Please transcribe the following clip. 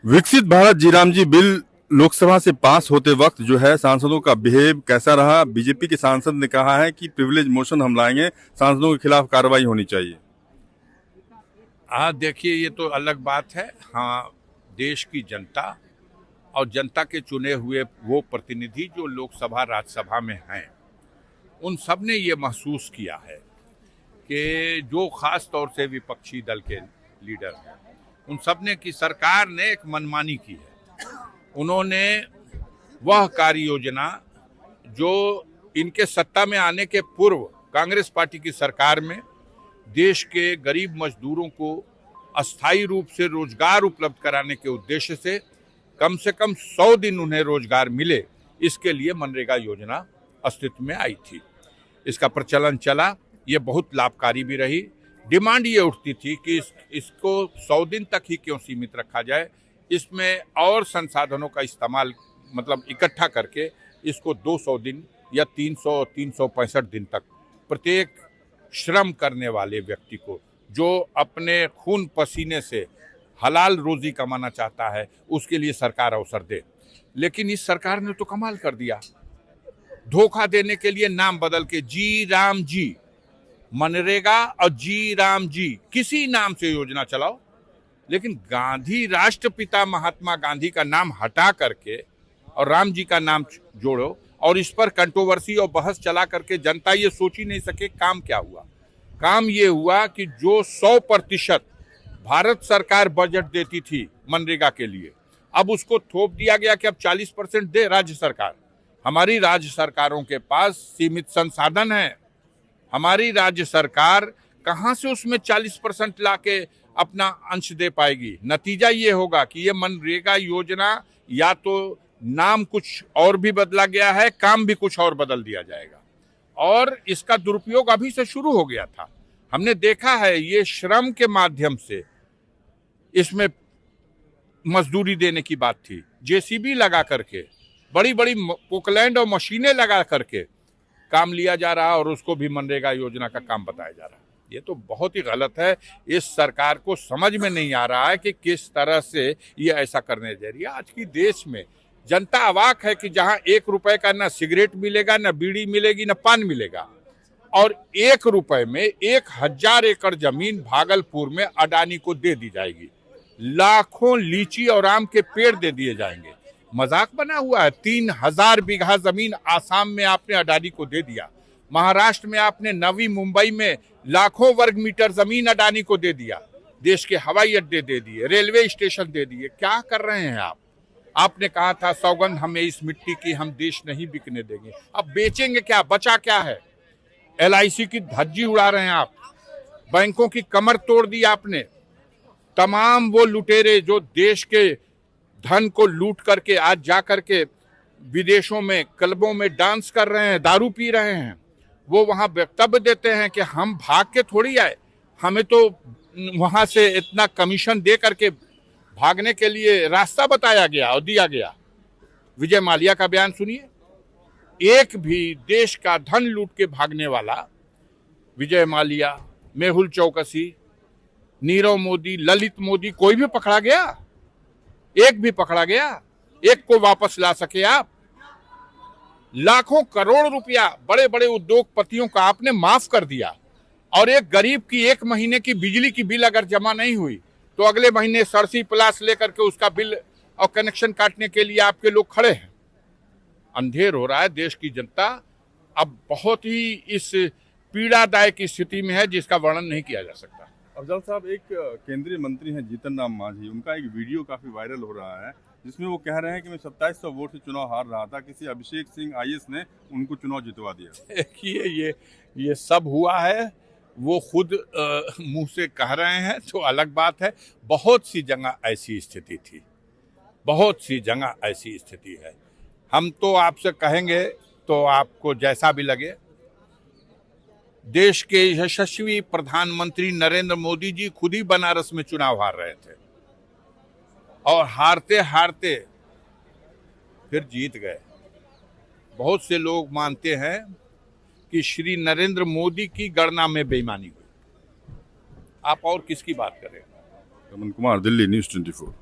विकसित भारत जी राम जी बिल लोकसभा से पास होते वक्त जो है सांसदों का बिहेव कैसा रहा। बीजेपी के सांसद ने कहा है कि प्रिविलेज मोशन हम लाएंगे, सांसदों के खिलाफ कार्रवाई होनी चाहिए। हाँ, देखिए, ये तो अलग बात है। हाँ, देश की जनता और जनता के चुने हुए वो प्रतिनिधि जो लोकसभा राज्यसभा में हैं, उन सब ने ये महसूस किया है कि जो खास तौर से विपक्षी दल के लीडर हैं, उन सब ने कि सरकार ने एक मनमानी की है। उन्होंने वह कार्य योजना जो इनके सत्ता में आने के पूर्व कांग्रेस पार्टी की सरकार में देश के गरीब मजदूरों को अस्थायी रूप से रोजगार उपलब्ध कराने के उद्देश्य से कम 100 दिन उन्हें रोजगार मिले, इसके लिए मनरेगा योजना अस्तित्व में आई थी। इसका प्रचलन चला, ये बहुत लाभकारी भी रही। डिमांड ये उठती थी कि इसको 100 दिन तक ही क्यों सीमित रखा जाए, इसमें और संसाधनों का इस्तेमाल मतलब इकट्ठा करके इसको 200 दिन या 365 दिन तक प्रत्येक श्रम करने वाले व्यक्ति को जो अपने खून पसीने से हलाल रोजी कमाना चाहता है, उसके लिए सरकार अवसर दे। लेकिन इस सरकार ने तो कमाल कर दिया। धोखा देने के लिए नाम बदल के जी राम जी, मनरेगा और जी राम जी, किसी नाम से योजना चलाओ, लेकिन गांधी राष्ट्रपिता महात्मा गांधी का नाम हटा करके और राम जी का नाम जोड़ो, और इस पर कंट्रोवर्सी और बहस चला करके जनता ये सोच ही नहीं सके काम क्या हुआ। काम ये हुआ कि जो 100% भारत सरकार बजट देती थी मनरेगा के लिए, अब उसको थोप दिया गया कि अब 40% दे राज्य सरकार। हमारी राज्य सरकारों के पास सीमित संसाधन है। हमारी राज्य सरकार कहां से उसमें 40% लाके अपना अंश दे पाएगी। नतीजा ये होगा कि ये मनरेगा योजना या तो नाम कुछ और भी बदला गया है, काम भी कुछ और बदल दिया जाएगा, और इसका दुरुपयोग अभी से शुरू हो गया था। हमने देखा है, ये श्रम के माध्यम से इसमें मजदूरी देने की बात थी, जेसीबी लगा करके, बड़ी बड़ी पोकलैंड और मशीनें लगा करके काम लिया जा रहा और उसको भी मनरेगा योजना का काम बताया जा रहा है। ये तो बहुत ही गलत है। इस सरकार को समझ में नहीं आ रहा है कि किस तरह से ये ऐसा करने जा रही है। आज की देश में जनता अवाक है कि जहां 1 रुपए का ना सिगरेट मिलेगा, ना बीड़ी मिलेगी, ना पान मिलेगा, और 1 रुपए में 1000 एकड़ जमीन भागलपुर में अडानी को दे दी जाएगी। लाखों लीची और आम के पेड़ दे दिए जाएंगे। मजाक बना हुआ है। 3000 बीघा जमीन आसाम में आपने अडानी को दे दिया। महाराष्ट्र में आपने नवी मुंबई में लाखों वर्ग मीटर जमीन अडानी को दे दिया। देश के हवाई अड्डे दे दिए, रेलवे स्टेशन दे दिए। क्या कर रहे हैं आप? आपने कहा था सौगंध हमें इस मिट्टी की, हम देश नहीं बिकने देंगे। अब बेचेंगे क्या? बचा क्या है? LIC की धज्जी उड़ा रहे हैं आप। बैंकों की कमर तोड़ दी आपने। तमाम वो लुटेरे जो देश के धन को लूट करके आज जा करके विदेशों में क्लबों में डांस कर रहे हैं, दारू पी रहे हैं, वो वहां वक्तव्य देते हैं कि हम भाग के थोड़ी आए, हमें तो वहां से इतना कमीशन दे करके भागने के लिए रास्ता बताया गया और दिया गया। विजय माल्या का बयान सुनिए। एक भी देश का धन लूट के भागने वाला विजय माल्या, मेहुल चौकसी, नीरव मोदी, ललित मोदी, कोई भी पकड़ा गया? एक भी पकड़ा गया? एक को वापस ला सके आप? लाखों करोड़ रुपया बड़े बड़े उद्योगपतियों का आपने माफ कर दिया, और एक गरीब की 1 महीने की बिजली की बिल अगर जमा नहीं हुई तो अगले महीने 30+ लेकर के उसका बिल और कनेक्शन काटने के लिए आपके लोग खड़े हैं। अंधेर हो रहा है। देश की जनता अब बहुत ही इस पीड़ादायक स्थिति में है जिसका वर्णन नहीं किया जा सकता। अफजल साहब, एक केंद्रीय मंत्री हैं जीतन राम मांझी, उनका एक वीडियो काफी वायरल हो रहा है जिसमें वो कह रहे हैं कि मैं 2700 वोट से चुनाव हार रहा था, किसी अभिषेक सिंह IAS ने उनको चुनाव जितवा दिया। देखिए, ये सब हुआ है, वो खुद मुंह से कह रहे हैं तो अलग बात है। बहुत सी जगह ऐसी स्थिति थी, बहुत सी जगह ऐसी स्थिति है। हम तो आपसे कहेंगे तो आपको जैसा भी लगे। देश के यशस्वी प्रधानमंत्री नरेंद्र मोदी जी खुद ही बनारस में चुनाव हार रहे थे, और हारते हारते फिर जीत गए। बहुत से लोग मानते हैं कि श्री नरेंद्र मोदी की गणना में बेईमानी हुई। आप और किसकी बात करें? रमन कुमार, दिल्ली, News 24।